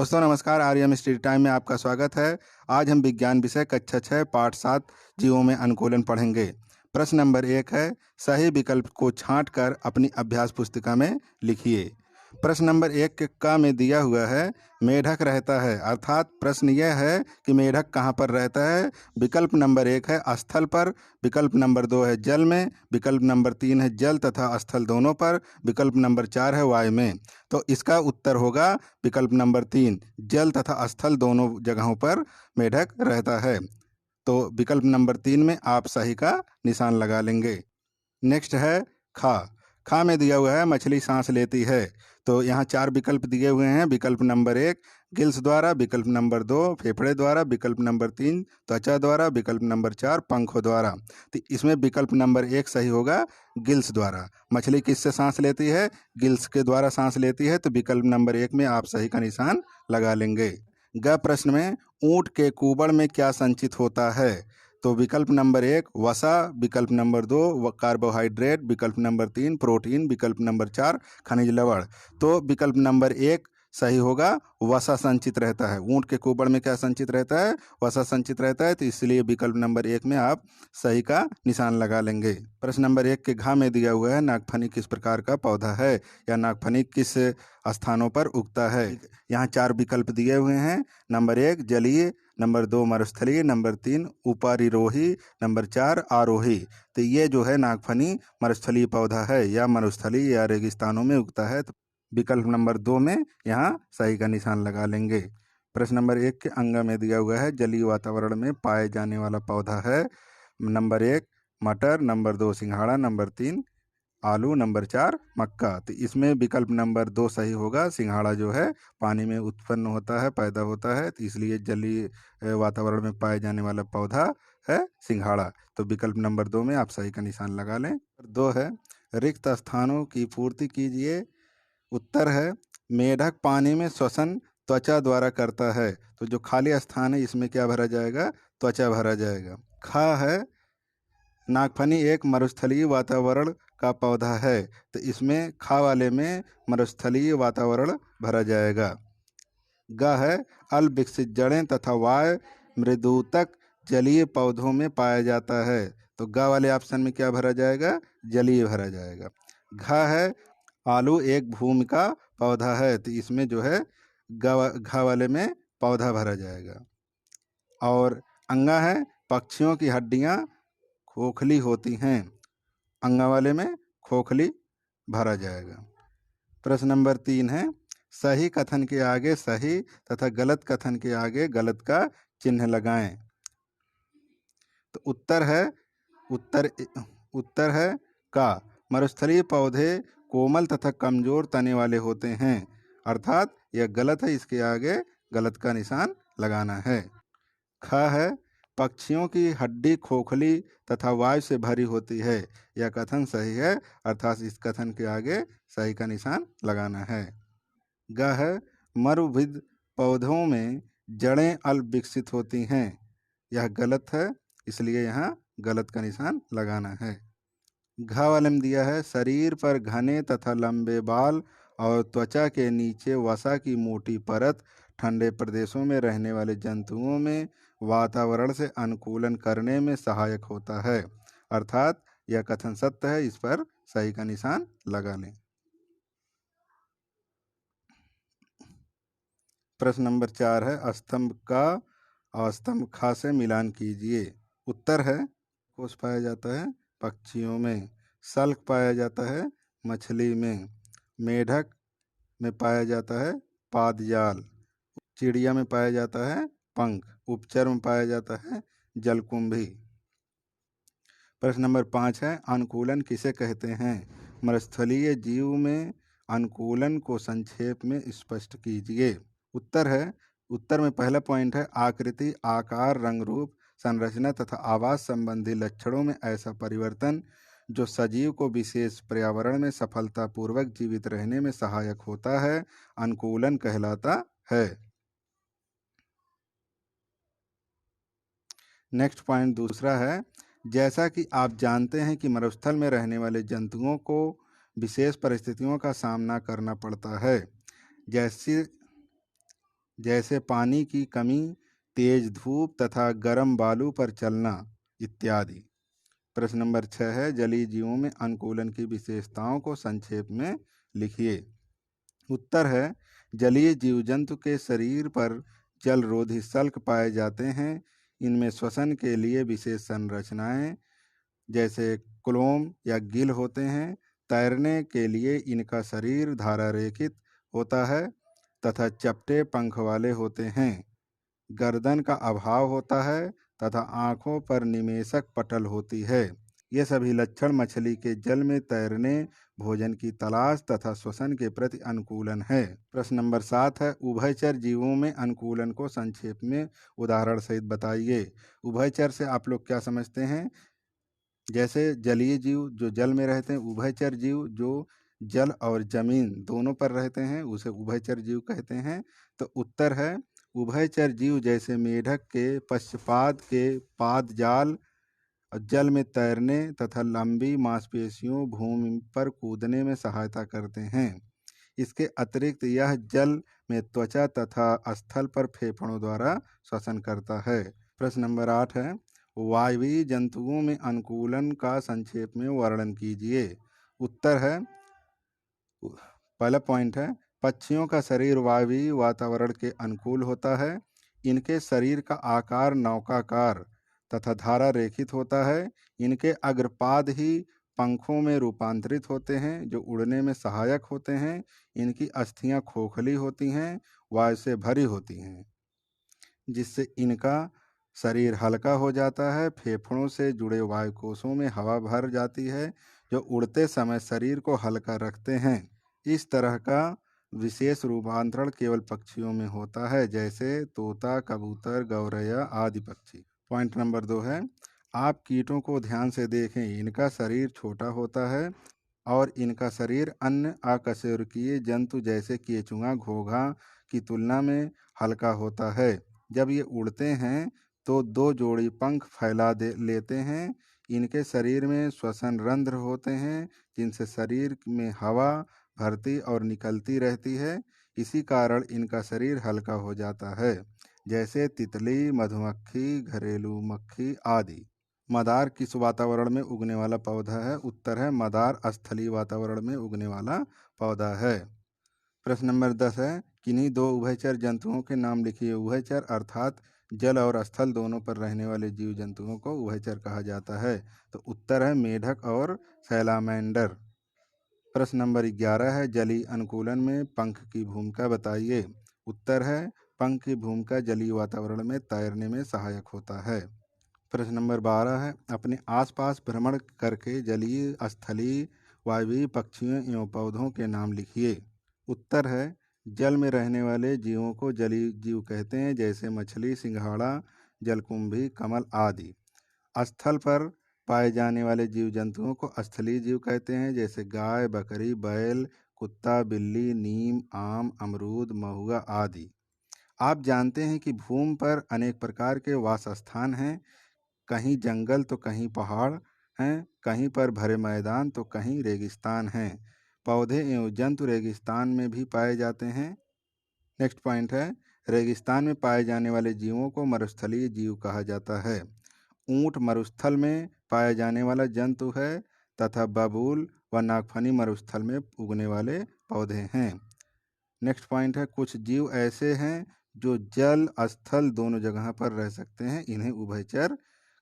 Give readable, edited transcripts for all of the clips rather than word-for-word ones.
दोस्तों नमस्कार, Aryam study time में आपका स्वागत है। आज हम विज्ञान विषय कक्षा 6 पाठ 7 जीवों में अनुकूलन पढ़ेंगे। प्रश्न नंबर 1 है, सही विकल्प को छांटकर अपनी अभ्यास पुस्तिका में लिखिए। प्रश्न नंबर 1 के क में दिया हुआ है मेढक रहता है, अर्थात प्रश्न यह है कि मेढक कहाँ पर रहता है। विकल्प नंबर 1 है स्थल पर, विकल्प नंबर 2 है जल में, विकल्प नंबर 3 है जल तथा स्थल दोनों पर, विकल्प नंबर 4 है वायु में। तो इसका उत्तर होगा विकल्प नंबर 3, जल तथा स्थल दोनों जगहों पर मेढक रहता है। तो विकल्प नंबर 3 में आप सही का निशान लगा लेंगे। नेक्स्ट है खा। खा में दिया हुआ है मछली सांस लेती है। तो यहाँ 4 विकल्प दिए हुए हैं। विकल्प नंबर 1 गिल्स द्वारा, विकल्प नंबर 2 फेफड़े द्वारा, विकल्प नंबर 3 त्वचा द्वारा, विकल्प नंबर 4 पंखों द्वारा। तो इसमें विकल्प नंबर 1 सही होगा, गिल्स द्वारा। मछली किससे सांस लेती है? गिल्स के द्वारा सांस लेती है। तो विकल्प नंबर 1 में आप सही का निशान लगा लेंगे। ग प्रश्न में ऊंट के कुबड़ में क्या संचित होता है? तो विकल्प नंबर 1 वसा, विकल्प नंबर 2 कार्बोहाइड्रेट, विकल्प नंबर 3 प्रोटीन, विकल्प नंबर 4 खनिज लवण। तो विकल्प नंबर 1 सही होगा, वसा संचित रहता है। ऊंट के कुबड़ में क्या संचित रहता है? वसा संचित रहता है। तो इसलिए विकल्प नंबर 1 में आप सही का निशान लगा लेंगे। प्रश्न नंबर 1 के घ में दिया हुआ है नागफनी किस प्रकार का पौधा है, या नागफनी किस स्थानों पर उगता है। यहाँ 4 विकल्प दिए हुए हैं। नंबर 1 जलीय, नंबर 2 मरुस्थलीय, नंबर 3 उपरिरोही, नंबर 4 आरोही। तो ये जो है नागफनी मरुस्थलीय पौधा है, या मरुस्थलीय या रेगिस्तानों में उगता है। तो विकल्प नंबर 2 में यहाँ सही का निशान लगा लेंगे। प्रश्न नंबर 1 के अंग में दिया हुआ है जलीय वातावरण में पाए जाने वाला पौधा है। नंबर 1 मटर, नंबर 2 सिंघाड़ा, नंबर 3 आलू, नंबर 4 मक्का। तो इसमें विकल्प नंबर 2 सही होगा। सिंघाड़ा जो है पानी में उत्पन्न होता है, पैदा होता है। तो इसलिए जलीय वातावरण में पाए जाने वाला पौधा है सिंघाड़ा। तो विकल्प नंबर 2 में आप सही का निशान लगा लें। 2 है रिक्त स्थानों की पूर्ति कीजिए। उत्तर है मेढक पानी में श्वसन त्वचा द्वारा करता है। तो जो खाली स्थान है इसमें क्या भरा जाएगा? त्वचा भरा जाएगा। खा है नागफनी एक मरुस्थलीय वातावरण का पौधा है। तो इसमें खा वाले में मरुस्थलीय वातावरण भरा जाएगा। ग है अल्प विकसित जड़ें तथा वायु मृदुतक जलीय पौधों में पाया जाता है। तो ग वाले ऑप्शन में क्या भरा जाएगा? जलीय भरा जाएगा। घ है आलू एक भूमि का पौधा है। तो इसमें जो है घ वाले में पौधा भरा जाएगा। और अंगा है पक्षियों की हड्डियां खोखली होती हैं। अंगा वाले में खोखली भरा जाएगा। प्रश्न नंबर 3 है सही कथन के आगे सही तथा गलत कथन के आगे गलत का चिन्ह लगाएं। तो उत्तर है का मरुस्थलीय पौधे कोमल तथा कमजोर तने वाले होते हैं, अर्थात यह गलत है। इसके आगे गलत का निशान लगाना है। ख है पक्षियों की हड्डी खोखली तथा वायु से भरी होती है। यह कथन सही है, अर्थात इस कथन के आगे सही का निशान लगाना है। ग है मरुभिद पौधों में जड़ें अल्प विकसित होती हैं। यह गलत है, इसलिए यहाँ गलत का निशान लगाना है। घ वाले में दिया है शरीर पर घने तथा लंबे बाल और त्वचा के नीचे वसा की मोटी परत ठंडे प्रदेशों में रहने वाले जंतुओं में वातावरण से अनुकूलन करने में सहायक होता है, अर्थात यह कथन सत्य है। इस पर सही का निशान लगा लें। प्रश्न नंबर 4 है स्तंभ का और स्तंभ खा से मिलान कीजिए। उत्तर है कोष पाया जाता है पक्षियों में, सल्क पाया जाता है मछली में, मेढक में पाया जाता है पादजाल, चिड़िया में पाया जाता है पंख, उपचर में पाया जाता है जलकुंभी। प्रश्न नंबर 5 है अनुकूलन किसे कहते हैं? मरुस्थलीय जीव में अनुकूलन को संक्षेप में स्पष्ट कीजिए। उत्तर में पहला पॉइंट है आकृति, आकार, रंग रूप, संरचना तथा आवास संबंधी लक्षणों में ऐसा परिवर्तन जो सजीव को विशेष पर्यावरण में सफलतापूर्वक जीवित रहने में सहायक होता है, अनुकूलन कहलाता है। नेक्स्ट पॉइंट दूसरा है जैसा कि आप जानते हैं कि मरुस्थल में रहने वाले जंतुओं को विशेष परिस्थितियों का सामना करना पड़ता है, जैसे पानी की कमी, तेज धूप तथा गर्म बालू पर चलना इत्यादि। प्रश्न नंबर 6 है, जलीय जीवों में अनुकूलन की विशेषताओं को संक्षेप में लिखिए। उत्तर है, जलीय जीव जंतु के शरीर पर जलरोधी शल्क पाए जाते हैं। इनमें श्वसन के लिए विशेष संरचनाएं जैसे क्लोम या गिल होते हैं। तैरने के लिए इनका शरीर धारा रेखित होता है तथा चपटे पंख वाले होते हैं। गर्दन का अभाव होता है तथा आंखों पर निमेषक पटल होती है। ये सभी लक्षण मछली के जल में तैरने, भोजन की तलाश तथा श्वसन के प्रति अनुकूलन है। प्रश्न नंबर 7 है, उभयचर जीवों में अनुकूलन को संक्षेप में उदाहरण सहित बताइए। उभयचर से आप लोग क्या समझते हैं? जैसे जलीय जीव जो जल में रहते हैं, उभयचर जीव जो जल और जमीन दोनों पर रहते हैं, उसे उभयचर जीव कहते हैं। तो उत्तर है, उभयचर जीव जैसे मेढक के पश्चपाद के पाद जाल जल में तैरने तथा लंबी मांसपेशियों भूमि पर कूदने में सहायता करते हैं। इसके अतिरिक्त यह जल में त्वचा तथा स्थल पर फेफड़ों द्वारा श्वसन करता है। प्रश्न नंबर 8 है, वायवीय जंतुओं में अनुकूलन का संक्षेप में वर्णन कीजिए। उत्तर है, पहला पॉइंट है, पक्षियों का शरीर वायवीय वातावरण के अनुकूल होता है। इनके शरीर का आकार नौकाकार तथा धारा रेखित होता है। इनके अग्रपाद ही पंखों में रूपांतरित होते हैं जो उड़ने में सहायक होते हैं। इनकी अस्थियां खोखली होती हैं, वायु से भरी होती हैं, जिससे इनका शरीर हल्का हो जाता है। फेफड़ों से जुड़े वायुकोशों में हवा भर जाती है जो उड़ते समय शरीर को हल्का रखते हैं। इस तरह का विशेष रूपांतरण केवल पक्षियों में होता है, जैसे तोता, कबूतर, गौरैया आदि पक्षी। पॉइंट नंबर 2 है, आप कीटों को ध्यान से देखें। इनका शरीर छोटा होता है और इनका शरीर अन्य अकशेरुकीय जंतु जैसे केंचुआ, घोंघा की तुलना में हल्का होता है। जब ये उड़ते हैं तो 2 जोड़ी पंख फैला लेते हैं। इनके शरीर में श्वसन रंध्र होते हैं जिनसे शरीर में हवा भरती और निकलती रहती है। इसी कारण इनका शरीर हल्का हो जाता है, जैसे तितली, मधुमक्खी, घरेलू मक्खी आदि। मदार किस वातावरण में उगने वाला पौधा है? उत्तर है, मदार स्थलीय वातावरण में उगने वाला पौधा है। प्रश्न नंबर 10 है, किन्हीं 2 उभयचर जंतुओं के नाम लिखिए। उभयचर अर्थात जल और स्थल दोनों पर रहने वाले जीव जंतुओं को उभयचर कहा जाता है। तो उत्तर है, मेढक और सैलामेंडर। प्रश्न नंबर 11 है, जलीय अनुकूलन में पंख की भूमिका बताइए। उत्तर है, पंख की भूमिका जलीय वातावरण में तैरने में सहायक होता है। प्रश्न नंबर 12 है, अपने आसपास भ्रमण करके जलीय, स्थलीय, वायवीय पक्षियों एवं पौधों के नाम लिखिए। उत्तर है, जल में रहने वाले जीवों को जलीय जीव कहते हैं, जैसे मछली, सिंघाड़ा, जलकुंभी, कमल आदि। स्थल पर पाए जाने वाले जीव जंतुओं को स्थलीय जीव कहते हैं, जैसे गाय, बकरी, बैल, कुत्ता, बिल्ली, नीम, आम, अमरूद, महुआ आदि। आप जानते हैं कि भूमि पर अनेक प्रकार के वासस्थान हैं। कहीं जंगल तो कहीं पहाड़ हैं, कहीं पर भरे मैदान तो कहीं रेगिस्तान हैं। पौधे एवं जंतु रेगिस्तान में भी पाए जाते हैं। नेक्स्ट पॉइंट है, रेगिस्तान में पाए जाने वाले जीवों को मरुस्थलीय जीव कहा जाता है। ऊंट मरुस्थल में पाया जाने वाला जंतु है तथा बबूल व नागफनी मरुस्थल में उगने वाले पौधे हैं। नेक्स्ट पॉइंट है, कुछ जीव ऐसे हैं जो जल स्थल दोनों जगह पर रह सकते हैं, इन्हें उभयचर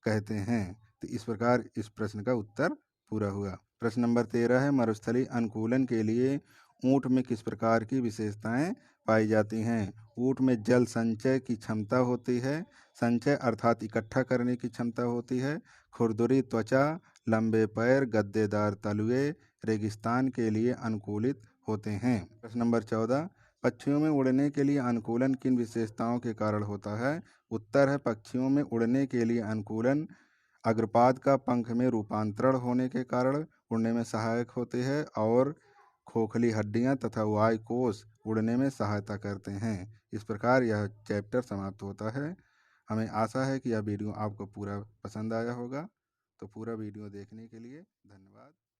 कहते हैं। तो इस प्रकार इस प्रश्न का उत्तर पूरा हुआ। प्रश्न नंबर 13 है, मरुस्थलीय अनुकूलन के लिए ऊंट में किस प्रकार की विशेषताएं पाई जाती हैं? ऊंट में जल संचय की क्षमता होती है। संचय अर्थात इकट्ठा करने की क्षमता होती है। खुरदुरी त्वचा, लंबे पैर, गद्देदार तलवे रेगिस्तान के लिए अनुकूलित होते हैं। प्रश्न नंबर 14, पक्षियों में उड़ने के लिए अनुकूलन किन विशेषताओं के कारण होता है? उत्तर है, पक्षियों में उड़ने के लिए अनुकूलन अग्रपाद का पंख में रूपांतरण होने के कारण उड़ने में सहायक होते हैं और खोखली हड्डियां तथा वायुकोश उड़ने में सहायता करते हैं। इस प्रकार यह चैप्टर समाप्त होता है। हमें आशा है कि यह वीडियो आपको पूरा पसंद आया होगा। तो पूरा वीडियो देखने के लिए धन्यवाद।